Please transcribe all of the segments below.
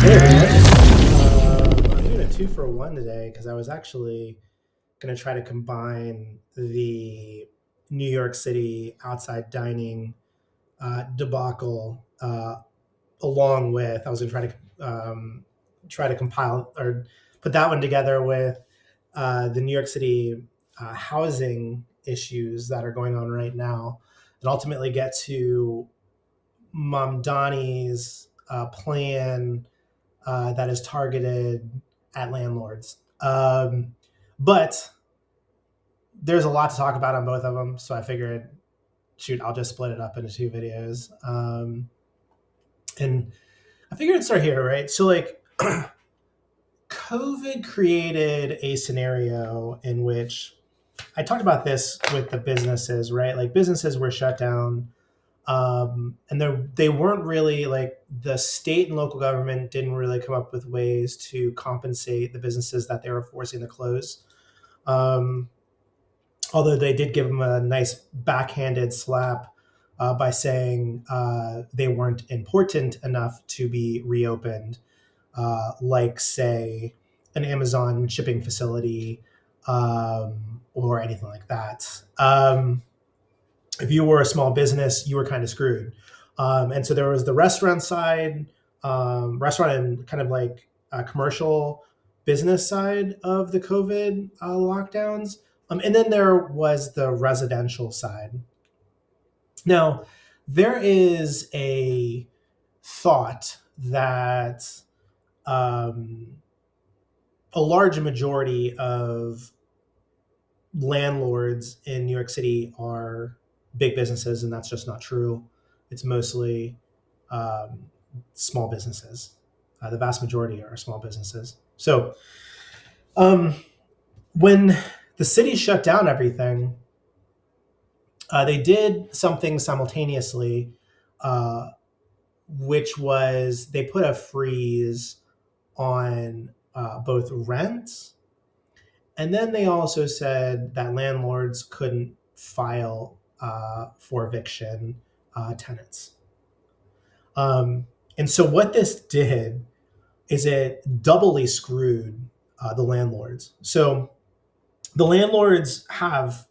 Hey everyone. I'm doing a two for one today because I was actually going to try to combine the New York City outside dining debacle along with I was going to try to compile or put that one together with the New York City housing issues that are going on right now, and ultimately get to Momdani's plan that is targeted at landlords. But there's a lot to talk about on both of them, so I figured, shoot, I'll just split it up into two videos. And I figured I'd start here, right? So, like, COVID created a scenario in which I talked about this with the businesses, right? Like, businesses were shut down. And they weren't really like the state and local government didn't really come up with ways to compensate the businesses that they were forcing to close. Um, Although they did give them a nice backhanded slap by saying they weren't important enough to be reopened, like, say, an Amazon shipping facility or anything like that. If you were a small business, you were kind of screwed. And so there was the restaurant side, restaurant and kind of like commercial business side of the COVID lockdowns. And then there was the residential side. Now, there is a thought that um, a large majority of landlords in New York City are big businesses, and that's just not true. It's mostly um, small businesses. The vast majority are small businesses. So um, when the city shut down everything, they did something simultaneously, uh, which was they put a freeze on both rent, and then they also said that landlords couldn't file for eviction tenants. And so what this did is it doubly screwed the landlords. So the landlords have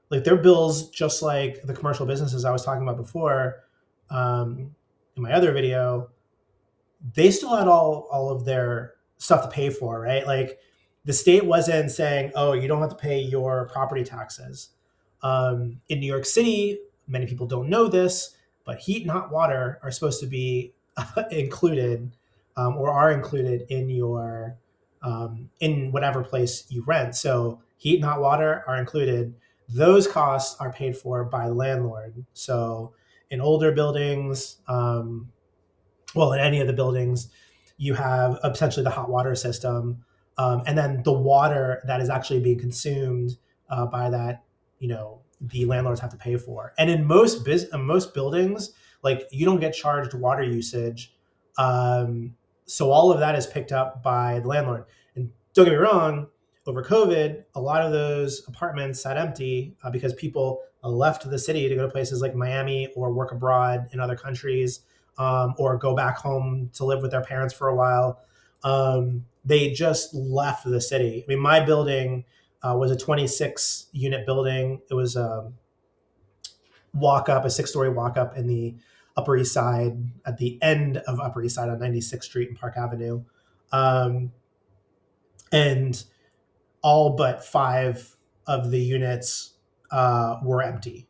like their bills, just like the commercial businesses I was talking about before in my other video. They still had all of their stuff to pay for, right? Like the state wasn't saying, "Oh, you don't have to pay your property taxes." In New York City, many people don't know this, but heat and hot water are supposed to be included or are included in your in whatever place you rent. So heat and hot water are included. Those costs are paid for by the landlord. So in older buildings, well, in any of the buildings, you have essentially the hot water system, and then the water that is actually being consumed by that, the landlords have to pay for. And in most buildings, like you don't get charged water usage, so all of that is picked up by the landlord. And don't get me wrong, over COVID, a lot of those apartments sat empty because people left the city to go to places like Miami or work abroad in other countries, or go back home to live with their parents for a while. They just left the city. I mean, my building was a 26 unit building. It was a 6-story walk up in the Upper East Side, at the end of Upper East Side on 96th Street and Park Avenue. Um, and all but 5 of the units were empty,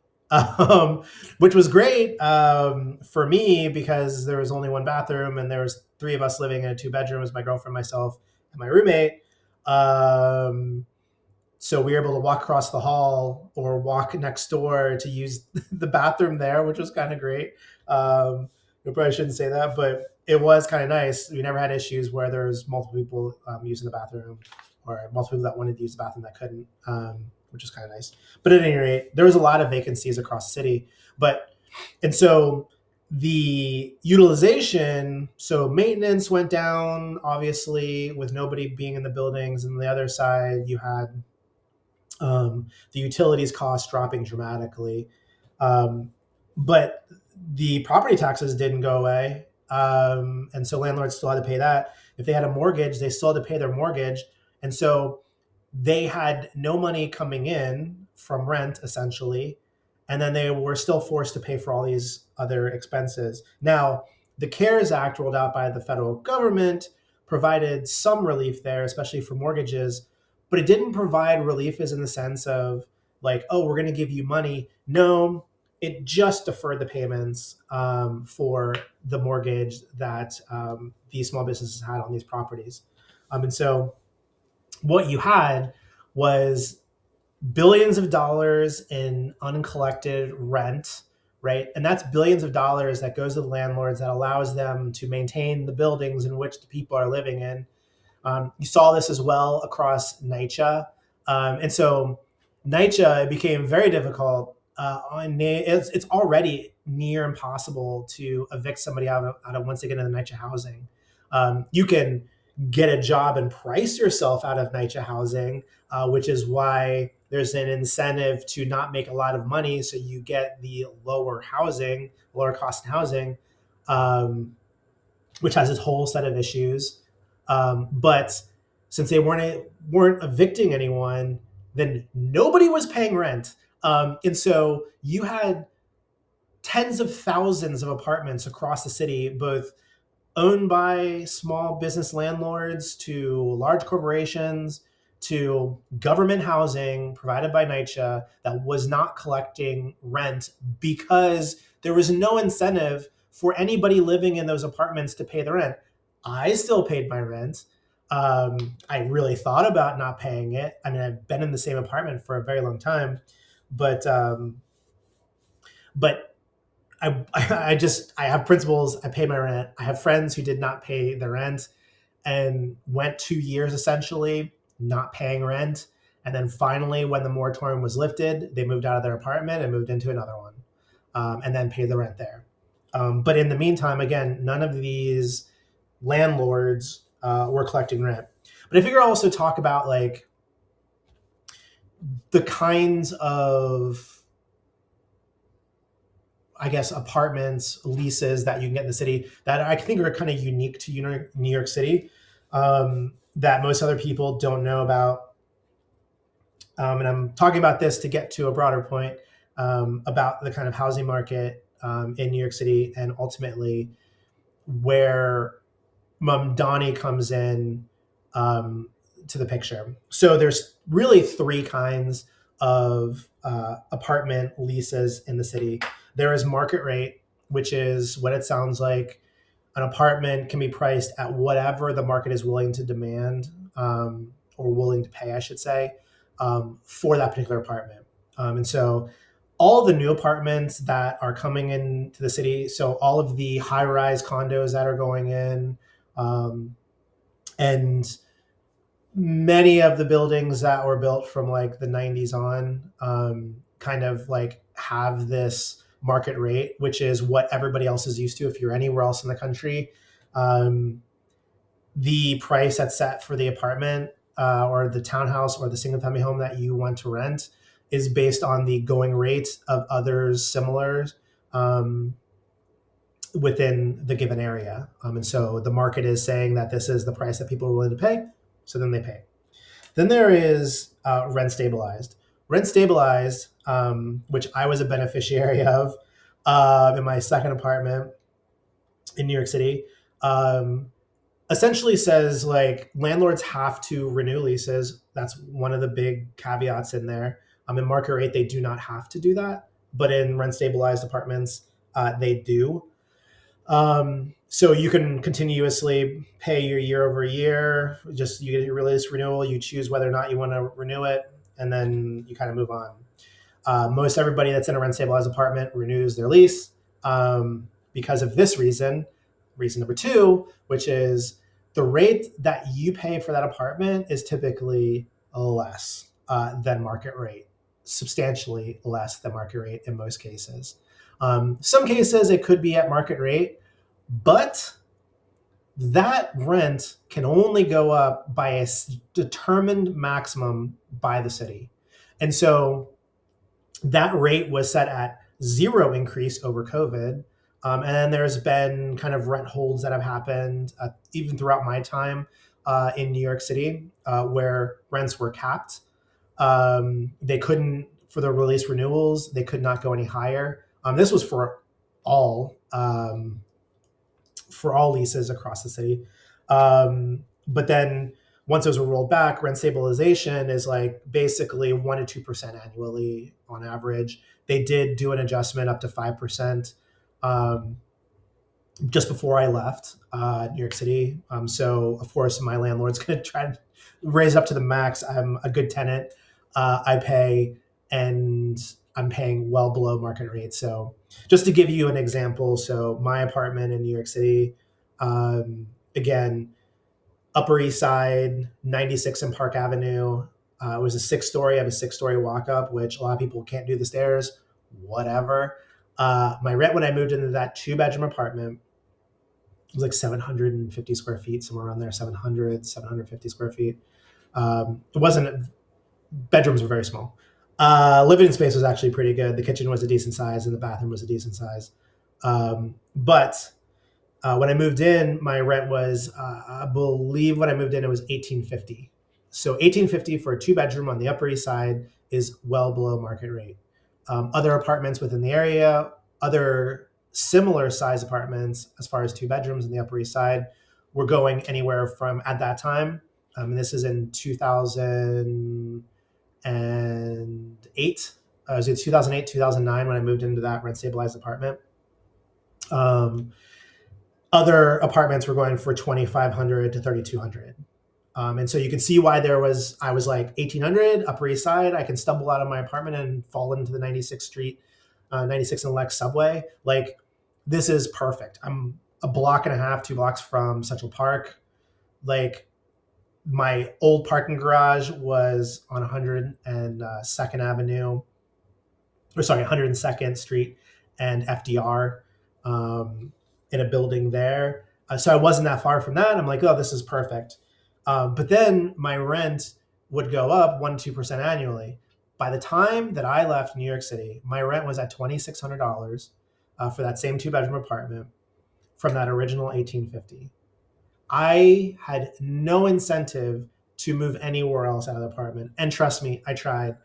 which was great for me because there was only one bathroom and there was 3 of us living in a 2-bedroom, my girlfriend, myself, and my roommate. So we were able to walk across the hall or walk next door to use the bathroom there, which was kind of great. I probably shouldn't say that, but it was kind of nice. We never had issues where there was multiple people using the bathroom, or multiple people that wanted to use the bathroom that couldn't, which is kind of nice. But at any rate, there was a lot of vacancies across the city. And so the utilization, so maintenance went down, obviously, with nobody being in the buildings. And on the other side, you had the utilities costs dropping dramatically. But the property taxes didn't go away. and so landlords still had to pay that. If they had a mortgage, they still had to pay their mortgage, and so they had no money coming in from rent essentially, and then they were still forced to pay for all these other expenses. Now, the CARES Act rolled out by the federal government provided some relief there, especially for mortgages, but it didn't provide relief as in the sense of like, oh, we're going to give you money. No, it just deferred the payments for the mortgage that these small businesses had on these properties. And so what you had was billions of dollars in uncollected rent, right? And that's billions of dollars that goes to the landlords that allows them to maintain the buildings in which the people are living in. You saw this as well across NYCHA. And so NYCHA became very difficult. It's already near impossible to evict somebody out of once they get into NYCHA housing. You can get a job and price yourself out of NYCHA housing, which is why there's an incentive to not make a lot of money, so you get the lower cost housing, which has its whole set of issues. But since they weren't evicting anyone, then nobody was paying rent, and so you had tens of thousands of apartments across the city, both owned by small business landlords to large corporations to government housing provided by NYCHA that was not collecting rent because there was no incentive for anybody living in those apartments to pay the rent. I still paid my rent. I really thought about not paying it. I mean, I've been in the same apartment for a very long time, but but I have principles. I pay my rent. I have friends who did not pay their rent and went 2 years essentially not paying rent. And then finally, when the moratorium was lifted, they moved out of their apartment and moved into another one, and then paid the rent there. But in the meantime, again, none of these landlords were collecting rent. But I figure I'll also talk about like the kinds of, I guess, apartments, leases that you can get in the city that I think are kind of unique to New York City, that most other people don't know about. And I'm talking about this to get to a broader point about the kind of housing market in New York City and ultimately where Momdani comes in to the picture. So there's really three kinds of apartment leases in the city. There is market rate, which is what it sounds like. An apartment can be priced at whatever the market is willing to demand, or willing to pay, I should say, for that particular apartment. And so all the new apartments that are coming into the city, so all of the high-rise condos that are going in, and many of the buildings that were built from like the 90s on, kind of like have this market rate, which is what everybody else is used to. If you're anywhere else in the country, the price that's set for the apartment or the townhouse or the single family home that you want to rent is based on the going rate of others similar within the given area. And so the market is saying that this is the price that people are willing to pay. So then they pay. Then there is rent stabilized. Rent stabilized, which I was a beneficiary of in my second apartment in New York City, essentially says like landlords have to renew leases. That's one of the big caveats in there. In market rate, they do not have to do that, but in rent stabilized apartments, they do. So you can continuously pay your year over year. Just you get your lease renewal. You choose whether or not you want to renew it, and then you kind of move on. Most everybody that's in a rent stabilized apartment renews their lease because of this reason. Reason number two, which is the rate that you pay for that apartment is typically less than market rate, substantially less than market rate in most cases. Some cases it could be at market rate, but that rent can only go up by a determined maximum by the city. And so that rate was set at zero increase over COVID. And then there's been kind of rent holds that have happened even throughout my time in New York City, where rents were capped. They couldn't, for the release renewals, they could not go any higher. This was all for all leases across the city. But then once those were rolled back, rent stabilization is like basically 1 to 2% annually on average. They did do an adjustment up to 5% just before I left New York City. So of course my landlord's going to try to raise it up to the max. I'm a good tenant. I pay, and I'm paying well below market rate. So just to give you an example, so my apartment in New York City, again, Upper East Side, 96 in Park Avenue. It was a 6-story. I have a 6-story walk up, which a lot of people can't do the stairs. Whatever. My rent when I moved into that 2-bedroom apartment was like 750 square feet, somewhere around there, 750 square feet. It wasn't, bedrooms were very small. Living space was actually pretty good. The kitchen was a decent size and the bathroom was a decent size. But when I moved in, my rent was, I believe when I moved in, it was $1850. So $1850 for a 2-bedroom on the Upper East Side is well below market rate. Other apartments within the area, other similar size apartments, as far as 2 bedrooms in the Upper East Side, were going anywhere from, at that time, and this is in 2008. It was in 2008, 2009 when I moved into that rent stabilized apartment. Other apartments were going for 2,500 to 3,200. And so you can see why I was like 1,800 Upper East Side. I can stumble out of my apartment and fall into the 96th Street, 96 and Lex subway. Like, this is perfect. I'm a block and a half, 2 blocks from Central Park. Like, my old parking garage was on 102nd Avenue, or sorry, 102nd Street and FDR, in a building there. So I wasn't that far from that. I'm like, oh, this is perfect. But then my rent would go up 1-2% annually. By the time that I left New York City, my rent was at $2,600 for that same 2-bedroom apartment from that original 1850. I had no incentive to move anywhere else out of the apartment. And trust me, I tried.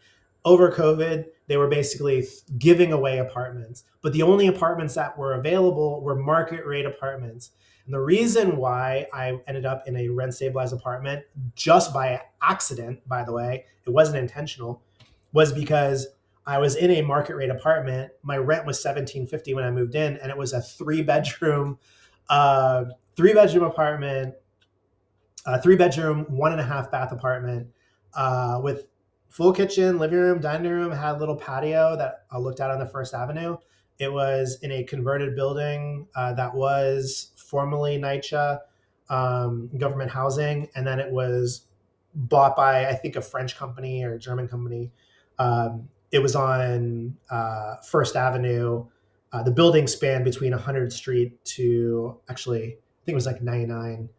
Over COVID, they were basically giving away apartments, but the only apartments that were available were market rate apartments. And the reason why I ended up in a rent stabilized apartment, just by accident, by the way, it wasn't intentional, was because I was in a market rate apartment. My rent was $1,750 when I moved in, and it was a 3-bedroom, 3-bedroom apartment, 3-bedroom, 1.5 bath apartment, with full kitchen, living room, dining room, had a little patio that I looked out on the First Avenue. It was in a converted building that was formerly NYCHA government housing, and then it was bought by, I think, a French company or a German company. It was on First Avenue. The building spanned between 100th Street to, actually, I think it was like 99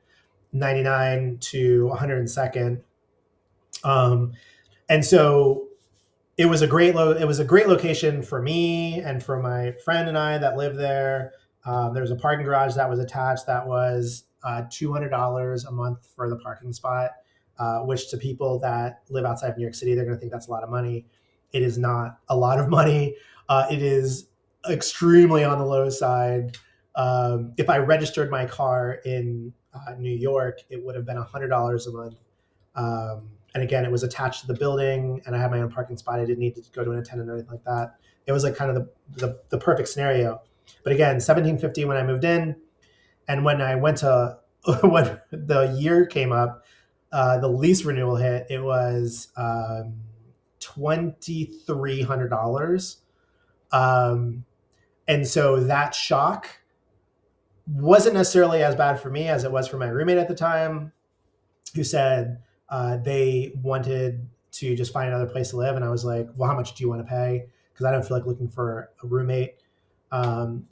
to 102nd. And so it was a great location for me and for my friend and I that lived there. There was a parking garage that was attached that was $200 a month for the parking spot, which to people that live outside of New York City, they're going to think that's a lot of money. It is not a lot of money. It is extremely on the low side. If I registered my car in New York, it would have been $100 a month. And again, it was attached to the building, and I had my own parking spot. I didn't need to go to an attendant or anything like that. It was like kind of the perfect scenario. But again, $1,750 when I moved in, and when I went to when the year came up, the lease renewal hit. It was $2,300, and so that shock wasn't necessarily as bad for me as it was for my roommate at the time, who said they wanted to just find another place to live. And I was like, well, how much do you want to pay? Because I don't feel like looking for a roommate.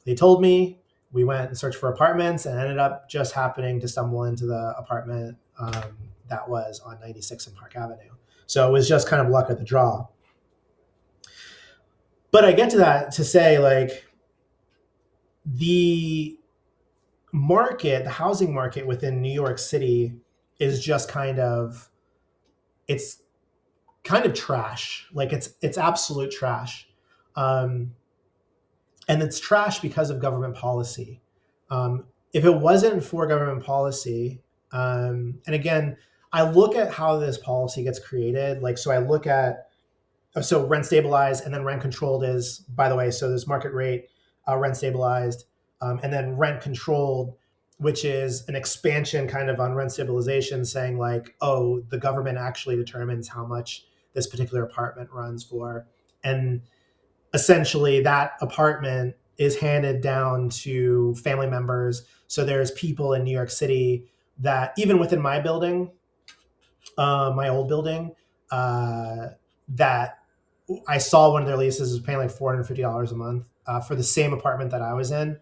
They told me. We went and searched for apartments and ended up just happening to stumble into the apartment that was on 96 and Park Avenue. So it was just kind of luck of the draw. But I get to that to say, like, the the housing market within New York City is just it's kind of trash. Like it's absolute trash. Um, and it's trash because of government policy. If it wasn't for government policy, and again, I look at how this policy gets created. Like, so I look at rent stabilized and then rent controlled is, by the way, so there's market rate, rent stabilized, and then rent controlled, which is an expansion kind of on rent stabilization, saying like, oh, the government actually determines how much this particular apartment runs for, and essentially that apartment is handed down to family members. So there's people in New York City that even within my building, my old building, uh, that I saw one of their leases was paying like $450 a month for the same apartment that I was in.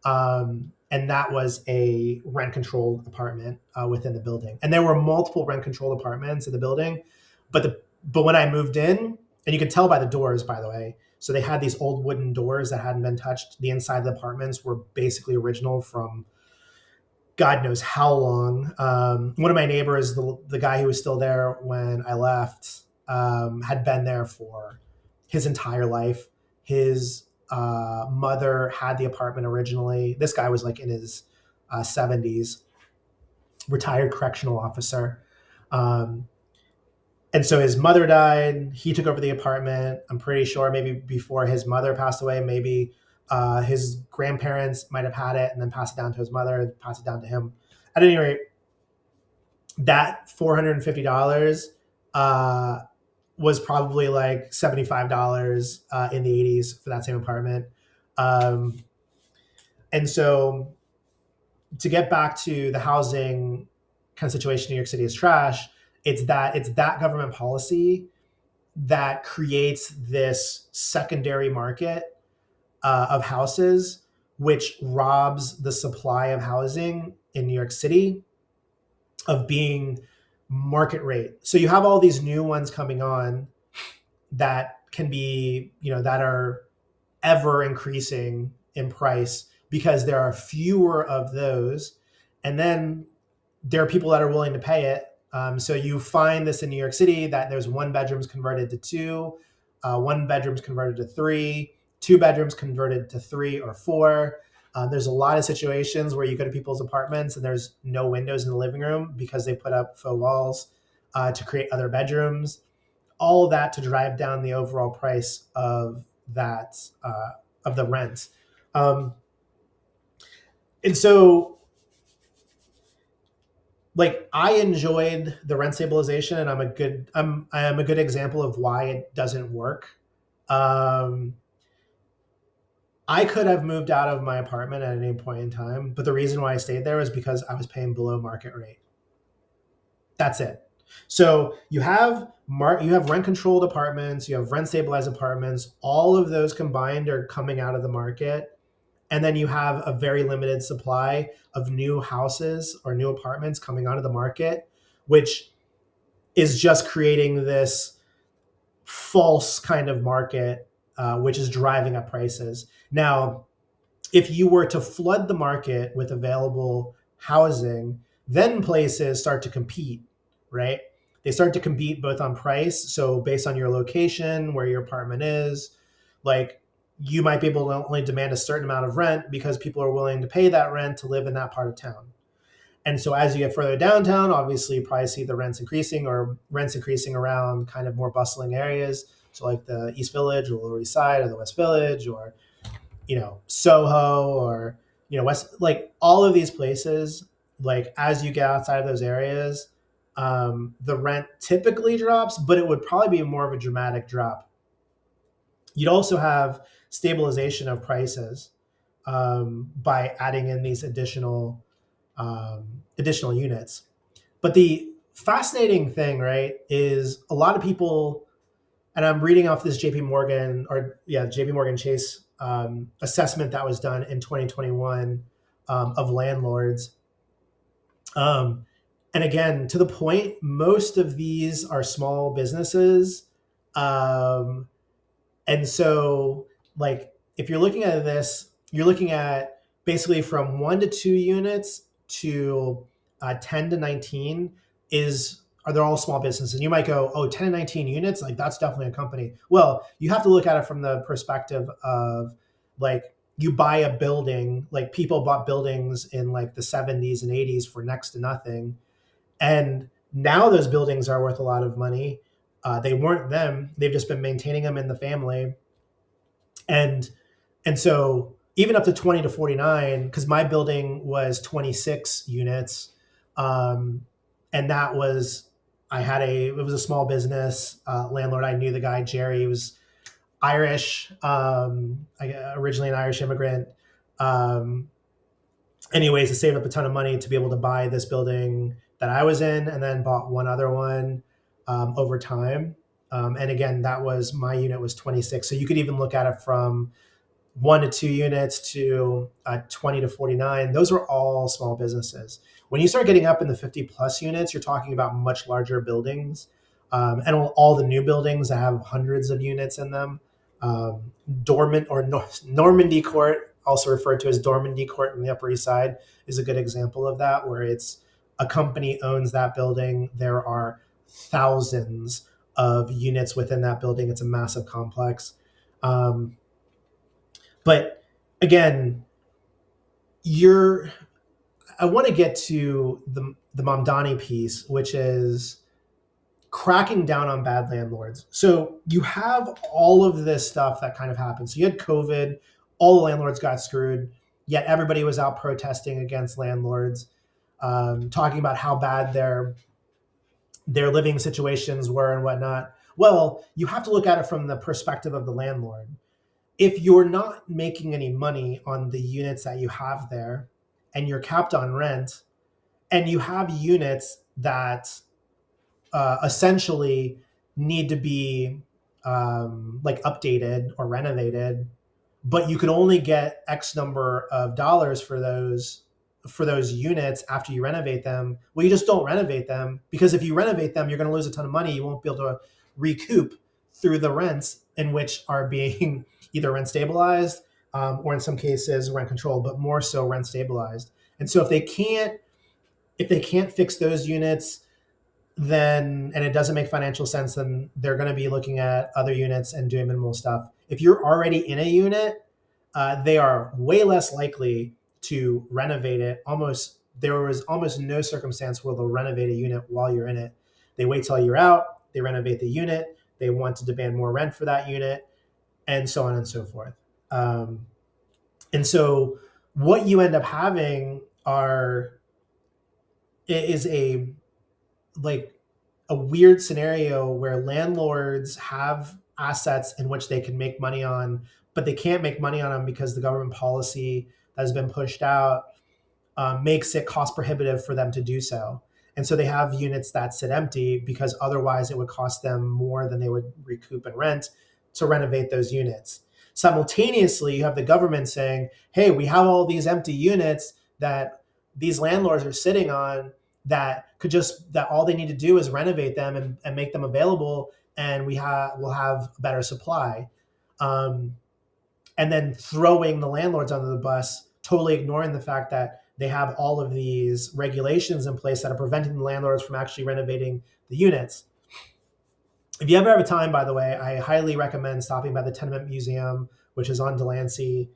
And that was a rent controlled apartment within the building. And there were multiple rent controlled apartments in the building. But when I moved in, and you can tell by the doors, by the way, so they had these old wooden doors that hadn't been touched. The inside of the apartments were basically original from God knows how long. One of my neighbors, the guy who was still there when I left, had been there for his entire life. His mother had the apartment originally. This guy was like in his 70s, retired correctional officer. Um, and so his mother died. He took over the apartment. I'm pretty sure maybe before his mother passed away, maybe his grandparents might have had it and then passed it down to his mother, pass it down to him. At any rate, that $450 was probably like $75 in the 80s for that same apartment. Um, and so to get back to the housing kind of situation in New York City is trash. It's that government policy that creates this secondary market of houses, which robs the supply of housing in New York City of being market rate. So you have all these new ones coming on that can be, that are ever increasing in price because there are fewer of those. And then there are people that are willing to pay it. So you find this in New York City that there's one bedrooms converted to two, one bedrooms converted to three, two bedrooms converted to three or four. There's a lot of situations where you go to people's apartments and there's no windows in the living room because they put up faux walls to create other bedrooms. All of that to drive down the overall price of that of the rent. Um, and so like I enjoyed the rent stabilization, and I am a good example of why it doesn't work. Um, I could have moved out of my apartment at any point in time, but the reason why I stayed there was because I was paying below market rate. That's it. So you have rent controlled apartments, you have rent stabilized apartments. All of those combined are coming out of the market, and then you have a very limited supply of new houses or new apartments coming onto the market, which is just creating this false kind of market, which is driving up prices. Now, if you were to flood the market with available housing, then places start to compete, right? They start to compete both on price. So based on your location, where your apartment is, like you might be able to only demand a certain amount of rent because people are willing to pay that rent to live in that part of town. And so as you get further downtown, obviously you probably see the rents increasing or rents increasing around kind of more bustling areas. So like the East Village or the Lower East Side or the West Village or, Soho or, West, like all of these places, like as you get outside of those areas, the rent typically drops, but it would probably be more of a dramatic drop. You'd also have stabilization of prices by adding in these additional units. But the fascinating thing, right, is a lot of people, and I'm reading off this JP Morgan Chase assessment that was done in 2021 of landlords. And again, to the point, most of these are small businesses. And so, like, if you're looking at this, you're looking at basically from 1 to 2 units to 10 to 19 are they're all small businesses. And you might go, oh, 10 to 19 units, like that's definitely a company. Well, you have to look at it from the perspective of like you buy a building, like people bought buildings in like the 70s and 80s for next to nothing. And now those buildings are worth a lot of money. They weren't them. They've just been maintaining them in the family. And so even up to 20 to 49, because my building was 26 units, and that was it was a small business landlord. I knew the guy Jerry. He was Irish, originally an Irish immigrant. Anyways, I saved up a ton of money to be able to buy this building that I was in, and then bought one other one over time. And again, my unit was 26. So you could even look at it from 1 to 2 units to 20 to 49. Those are all small businesses. When you start getting up in the 50 plus units, you're talking about much larger buildings, and all the new buildings that have hundreds of units in them. Normandy Court, also referred to as Dormandy Court in the Upper East Side, is a good example of that, where it's a company owns that building. There are thousands of units within that building. It's a massive complex. But again, I want to get to the Momdani piece, which is cracking down on bad landlords. So you have all of this stuff that kind of happened. So you had COVID, all the landlords got screwed, yet everybody was out protesting against landlords, talking about how bad their living situations were and whatnot. Well, you have to look at it from the perspective of the landlord. If you're not making any money on the units that you have there, and you're capped on rent, and you have units that essentially need to be like updated or renovated, but you can only get X number of dollars for those units after you renovate them. Well, you just don't renovate them, because if you renovate them, you're going to lose a ton of money. You won't be able to recoup through the rents, in which are being either rent stabilized or in some cases rent controlled, but more so rent stabilized. And so if they can't fix those units, then, and it doesn't make financial sense, then they're going to be looking at other units and doing minimal stuff. If you're already in a unit, they are way less likely to renovate it. There was almost no circumstance where they'll renovate a unit while you're in it. They wait till you're out, they renovate the unit, they want to demand more rent for that unit, and so on and so forth. And so what you end up having is a weird scenario where landlords have assets in which they can make money on, but they can't make money on them because the government policy that has been pushed out makes it cost prohibitive for them to do so. And so they have units that sit empty, because otherwise it would cost them more than they would recoup in rent to renovate those units. Simultaneously, you have the government saying, hey, we have all these empty units that these landlords are sitting on that all they need to do is renovate them and make them available, and we'll have a better supply. And then throwing the landlords under the bus, totally ignoring the fact that they have all of these regulations in place that are preventing the landlords from actually renovating the units. If you ever have a time, by the way, I highly recommend stopping by the Tenement Museum, which is on Delancey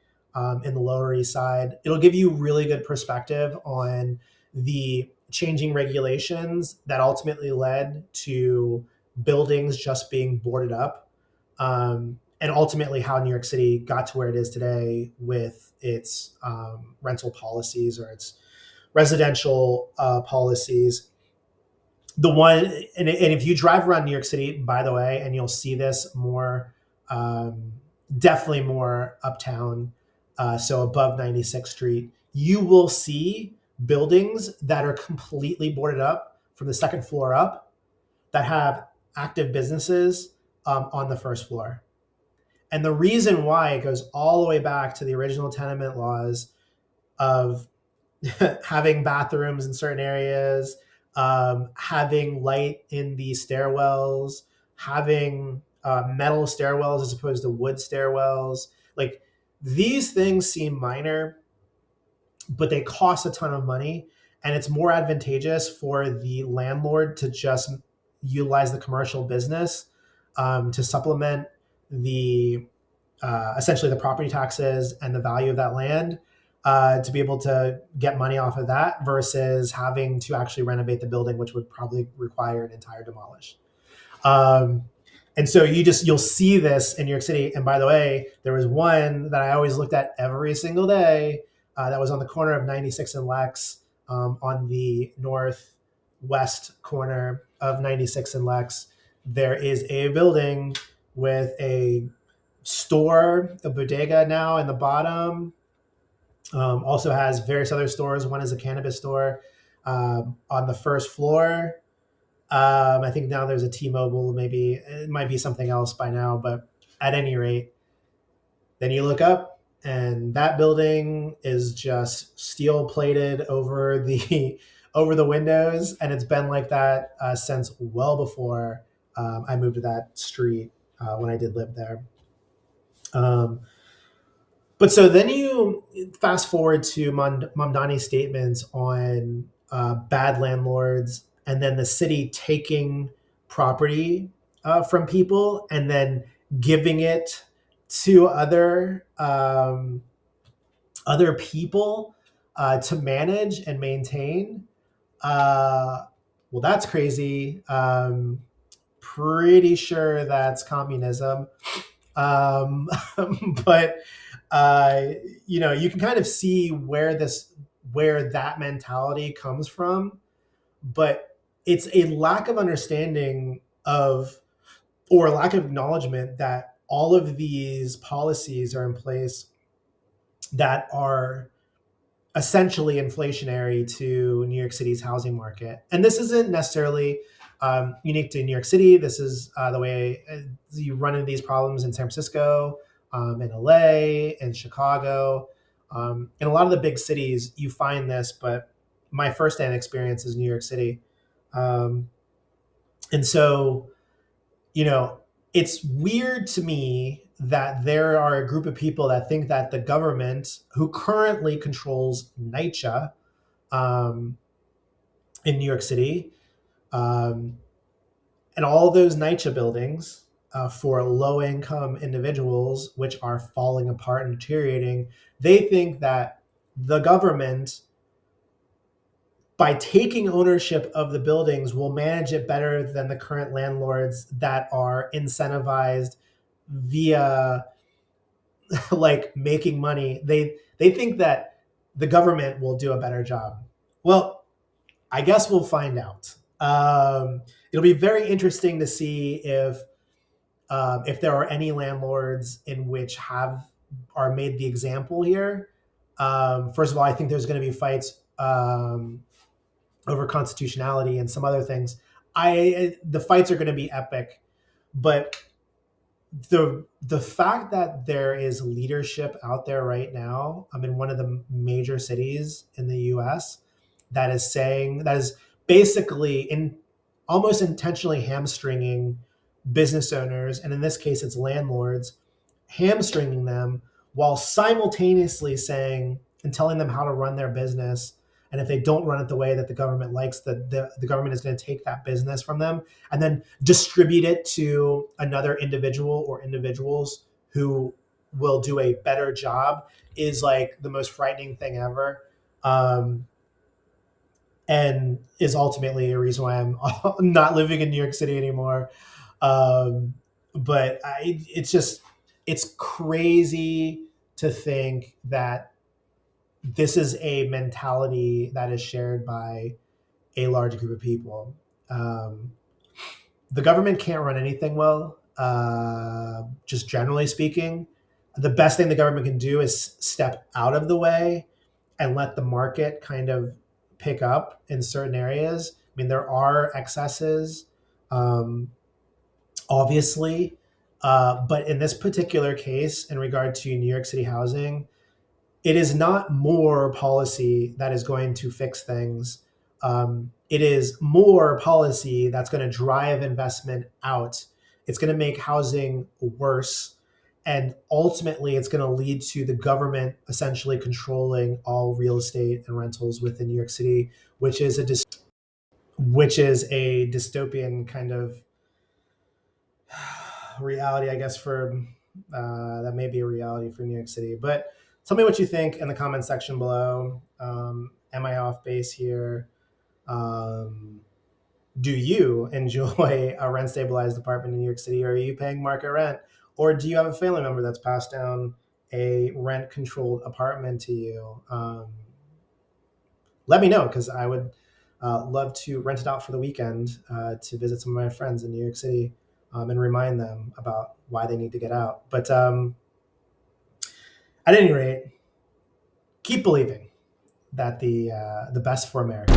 in the Lower East Side. It'll give you really good perspective on the changing regulations that ultimately led to buildings just being boarded up, and ultimately how New York City got to where it is today with its rental policies or its residential policies. And if you drive around New York City, by the way, and you'll see this more, definitely more uptown, so above 96th Street, you will see buildings that are completely boarded up from the second floor up that have active businesses on the first floor. And the reason why it goes all the way back to the original tenement laws of having bathrooms in certain areas, having light in the stairwells, having metal stairwells as opposed to wood stairwells. Like, these things seem minor, but they cost a ton of money, and it's more advantageous for the landlord to just utilize the commercial business to supplement the essentially the property taxes and the value of that land, to be able to get money off of that versus having to actually renovate the building, which would probably require an entire demolish. Um, and so you'll see this in New York City. And by the way, there was one that I always looked at every single day, that was on the corner of 96 and Lex, on the northwest corner of 96 and Lex. There is a building with a store, a bodega now in the bottom. Also has various other stores. One is a cannabis store on the first floor. I think now there's a T-Mobile. Maybe it might be something else by now, but at any rate, then you look up and that building is just steel plated over the over the windows, and it's been like that since well before I moved to that street when I did live there. Um, but so then you fast forward to Momdani's statements on bad landlords, and then the city taking property from people and then giving it to other people to manage and maintain. Well, that's crazy. Pretty sure that's communism. Um, but you can kind of see where that mentality comes from, but it's a lack of understanding of, or lack of acknowledgement that all of these policies are in place that are essentially inflationary to New York City's housing market. And this isn't necessarily unique to New York City. This is the way you run into these problems in San Francisco, in LA, in Chicago. In a lot of the big cities, you find this, but my firsthand experience is New York City. And so, it's weird to me that there are a group of people that think that the government, who currently controls NYCHA in New York City, and all those NYCHA buildings for low-income individuals, which are falling apart and deteriorating, they think that the government, by taking ownership of the buildings, will manage it better than the current landlords that are incentivized via like making money. They think that the government will do a better job. Well, I guess we'll find out. It'll be very interesting to see if there are any landlords in which are made the example here. First of all, I think there's going to be fights over constitutionality and some other things. The fights are going to be epic, but the fact that there is leadership out there right now, I'm in one of the major cities in the U.S. that is basically almost intentionally hamstringing business owners, and in this case, it's landlords, hamstringing them while simultaneously saying and telling them how to run their business. And if they don't run it the way that the government likes, the government is going to take that business from them and then distribute it to another individual or individuals who will do a better job, is like the most frightening thing ever. And is ultimately a reason why I'm not living in New York City anymore. But it's crazy to think that this is a mentality that is shared by a large group of people. The government can't run anything well, just generally speaking. The best thing the government can do is step out of the way and let the market kind of pick up in certain areas. I mean, there are excesses, obviously, but in this particular case, in regard to New York City housing, it is not more policy that is going to fix things. It is more policy that's going to drive investment out. It's going to make housing worse. and ultimately it's going to lead to the government essentially controlling all real estate and rentals within New York City, which is a dystopian kind of reality, I guess, for that may be a reality for New York City. But tell me what you think in the comment section below. Am I off base here? Do you enjoy a rent stabilized apartment in New York City? Or are you paying market rent? Or do you have a family member that's passed down a rent controlled apartment to you? Let me know, because I would love to rent it out for the weekend to visit some of my friends in New York City and remind them about why they need to get out. But at any rate, keep believing that the best for America.